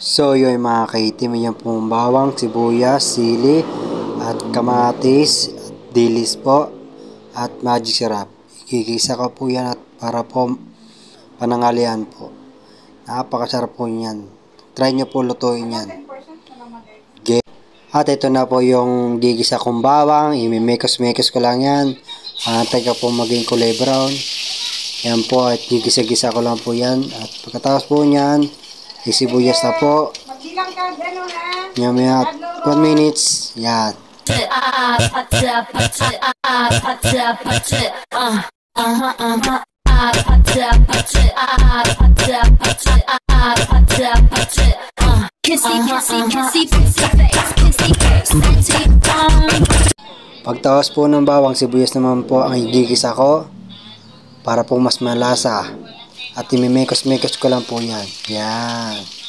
So yun mga kaitim, yan pong bawang, sibuyas, sili, at kamatis, at dilis po, at magic syrup. Igigisa ko po yan at para po panangalian po. Napakasarap po yan. Try nyo po lutuin yan. At ito na po yung gigisa kong bawang. Imimekos-mekos ko lang yan. Antay ka po maging kulay brown. Yan po at gigisa-gisa ko lang po yan. At pagkatapos po yan, isibuyas na po. Yan at 1 minutes. Yan. Pagtawas po ng bawang, sibuyas naman po ang igigisa ko para po mas malasa. At imimekos-mekos ko lang po yan. Yan.